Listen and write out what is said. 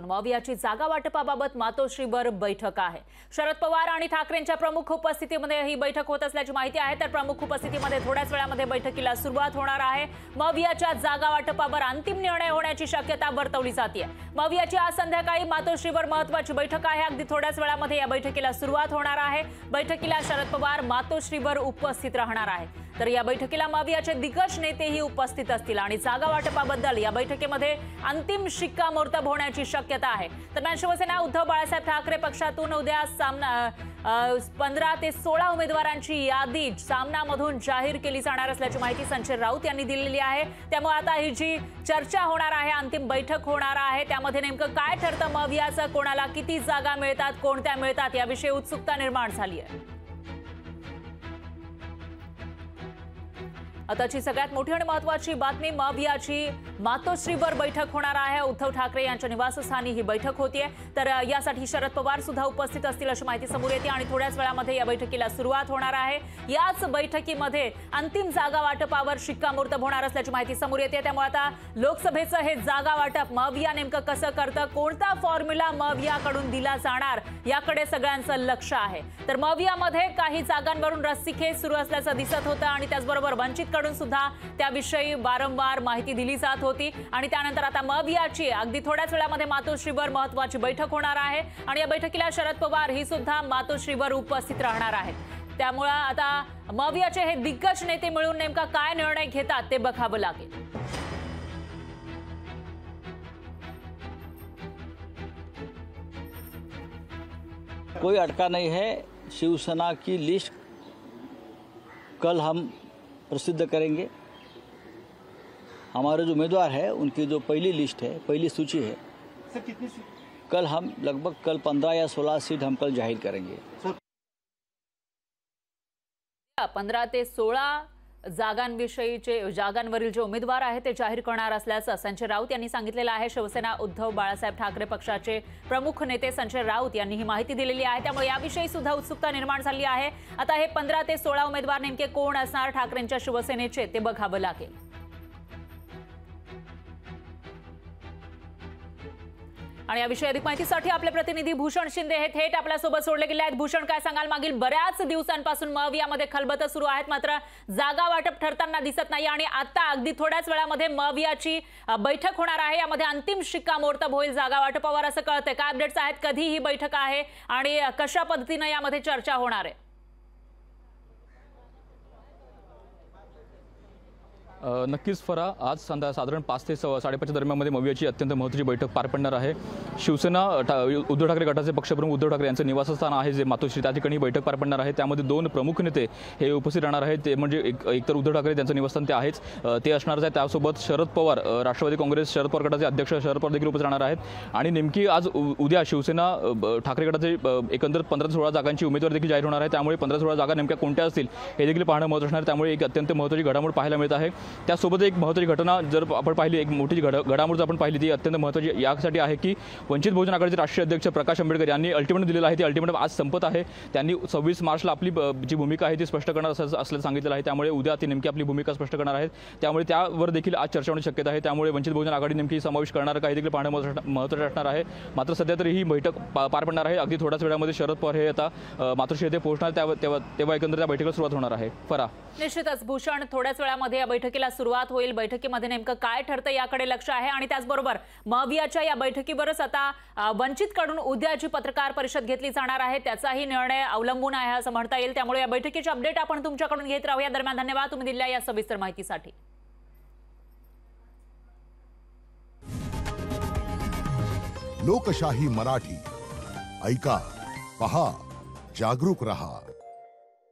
मवियाची जागा वाटपाबाबत मातोश्रीवर बैठक आहे। शरद पवार आणि ठाकरेंच्या प्रमुख उपस्थितीमध्ये ही बैठक होत असल्याची माहिती आहे। तर प्रमुख उपस्थितीमध्ये थोड्याच वेळामध्ये बैठकीला सुरुवात होणार आहे। मवियाच्या जागा वाटपावर अंतिम निर्णय होण्याची शक्यता वर्तवली जाते। मवियाची आज संध्याकाळी मातोश्रीवर महत्त्वाची बैठक आहे। अगदी थोड्याच वेळामध्ये या बैठकीला सुरुवात होणार आहे। बैठकीला शरद पवार मातोश्रीवर उपस्थित राहणार आहे। तर या बैठकीला मवियाचे दिग्गज नेतेही उपस्थित असतील आणि जागा वाटपाबद्दल या बैठकीमध्ये अंतिम शिक्कामोर्तब होण्याची शक्यता आहे। दरम्यान शिवसेना उद्धव बाळासाहेब ठाकरे पक्षातून उद्या 15 ते 16 उमेदवारांची यादी सामनामधून जाहीर केली जाणार असल्याची माहिती संजय राऊत यांनी दिलेली आहे। त्यामुळे आता ही जी चर्चा होणार आहे, अंतिम बैठक होणार आहे, त्यामध्ये नेमकं काय ठरतं, मवियाचं कोणाला किती जागा मिळतात, कोणत्या मिळतात याविषयी उत्सुकता निर्माण झाली आहे। आताची सगळ्यात मोठी आणि महत्त्वाची बातमी, मवियाची मातोश्रीवर बैठक होणार आहे। उद्धव ठाकरे यांच्या निवासस्थानी ही बैठक होतीये। तर यासाठी शरद पवार सुद्धा उपस्थित असतील अशी माहिती समोर येते आणि थोड्याच वेळामध्ये या बैठकीला सुरुवात होणार आहे। याच बैठकीमध्ये अंतिम जागा वाटपावर शिक्कामोर्तब होणार असल्याची माहिती समोर येते। त्यामुळे आता लोकसभेचं हे जागा वाटप मविया नेमकं कसं करतं, कोणता फॉर्म्युला मवियाकडून दिला जाणार याकडे सगळ्यांचं लक्ष आहे। तर मवियामध्ये काही जागांवरून रस्सीखेच सुरू असल्याचं दिसत होतं आणि त्याचबरोबर वंचित कडून सुद्धा त्याविषयी वारंवार माहिती दिली जात होती आणि त्यानंतर आता मवियाची अगदी थोड्याच वेळामध्ये मातोश्रीवर महत्त्वाची बैठक होणार आहे आणि या बैठकीला शरद पवार ही सुद्धा मातोश्रीवर उपस्थित राहणार आहेत। त्यामुळे आता मवियाचे हे दिग्गज नेते मिळून नेमका काय निर्णय घेतात ते बघावं लागेल। कोई अटका नहीं है। शिवसेना की लिस्ट कल हम प्रसिद्ध करेंगे। हमारे जो उम्मीदवार है उनकी जो पहली लिस्ट है, पहली सूची है, सर कितनी कल हम लगभग 15 या 16 सीट हम कल जाहिर करेंगे। 15 ते 16 जागांवरील जे उमेदवार आहेत ते जाहीर करणार असल्याचं संजय राऊत यांनी सांगितलेलं आहे। शिवसेना उद्धव बाळासाहेब ठाकरे पक्षाचे प्रमुख नेते संजय राऊत यांनी ही माहिती दिलेली आहे। त्यामुळे याविषयी सुद्धा उत्सुकता निर्माण झाली आहे। आता हे 15 ते 16 उमेदवार नेमके कोण असणार ठाकरेंच्या शिवसेनेचे ते बघावं लागेल। आणि याविषयी अधिक माहितीसाठी आपले प्रतिनिधी भूषण शिंदे हे थेट आपल्यासोबत जोडले गेले आहेत। भूषण, काय सांगाल, मागील बऱ्याच दिवसांपासून मवियामध्ये खलबतं सुरू आहेत, मात्र जागा वाटप ठरताना दिसत नाही आणि आता अगदी थोड्याच वेळामध्ये मवियाची बैठक होणार आहे। यामध्ये अंतिम शिक्कामोर्तब होईल जागा वाटपावर असं कळतंय। काय अपडेट्स आहेत, कधी ही बैठक आहे आणि कशा पद्धतीने यामध्ये चर्चा होणार आहे? नक्कीच फरा, आज साधारण 5 ते 5:30 दरम्यान मवियाची अत्यंत महत्त्वाची बैठक पार पडणार आहे। शिवसेना उद्धव ठाकरे गटाचे पक्षप्रमुख उद्धव ठाकरे यांचं निवासस्थान आहे जे मातोश्री, त्या ठिकाणी बैठक पार पडणार आहे। त्यामध्ये 2 प्रमुख नेते हे उपस्थित राहणार आहेत। ते म्हणजे एकतर उद्धव ठाकरे त्यांचं निवासस्थान ते आहेच, ते असणारच आहे। त्यासोबत शरद पवार, राष्ट्रवादी काँग्रेस शरद पवार गटाचे अध्यक्ष शरद पवार देखील उपस्थित राहणार आहेत। आणि नेमकी आज उद्या शिवसेना ठाकरे गटाचे एकंदर 15 ते 16 जागांची उमेदवार देखील जाहीर होणार आहे। त्यामुळे 15 ते 16 जागा नेमक्या कोणत्या असतील हे देखील पाहणं महत्त्वाचं असणार आहे। त्यामुळे एक अत्यंत महत्त्वाची घडामोड पाहायला मिळत आहे। त्यासोबत एक महत्त्वाची घटना जर आपण पाहिली, एक मोठी घडामोड आपण पाहिली, ती अत्यंत महत्त्वाची यासाठी आहे की वंचित बहुजन आघाडीचे राष्ट्रीय अध्यक्ष प्रकाश आंबेडकर यांनी अल्टिमेटम दिलेलं आहे। ते अल्टिमेटम आज संपत आहे। त्यांनी 26 मार्चला आपली जी भूमिका आहे ती स्पष्ट करणार असल्याचं सांगितलेलं आहे। त्यामुळे उद्या ती नेमकी आपली भूमिका स्पष्ट करणार आहेत। त्यामुळे त्यावर देखील आज चर्चा होण्याची शक्यता आहे। त्यामुळे वंचित बहुजन आघाडी नेमकी समावेश करणार काही देखील पाहणं महत्त्वाचं असणार आहे। मात्र सध्या तरी ही बैठक पार पडणार आहे। अगदी थोड्याच वेळामध्ये शरद पवार हे आता मातोश्री येथे पोहोचणार, तेव्हा एकंदर त्या बैठकीला सुरुवात होणार आहे। फरा, निश्चितच भूषण, थोड्याच वेळामध्ये या बैठकीला सुरुवात होईल। बैठकीमध्ये नेमकं काय ठरतं याकडे लक्ष आहे आणि त्याचबरोबर मवियाच्या या बैठकीवरच आता वंचित कडून उद्या जी पत्रकार परिषद घेतली जाणार आहे त्याचाही निर्णय अवलंबून आहे असं म्हणता येईल। त्यामुळे या बैठकीची अपडेट आपण तुमच्याकडून घेत राहूया। दरम्यान धन्यवाद तुम्ही दिलेल्या या सविस्तर माहितीसाठी। लोकशाही मराठी ऐका, पहा, जागरूक रहा।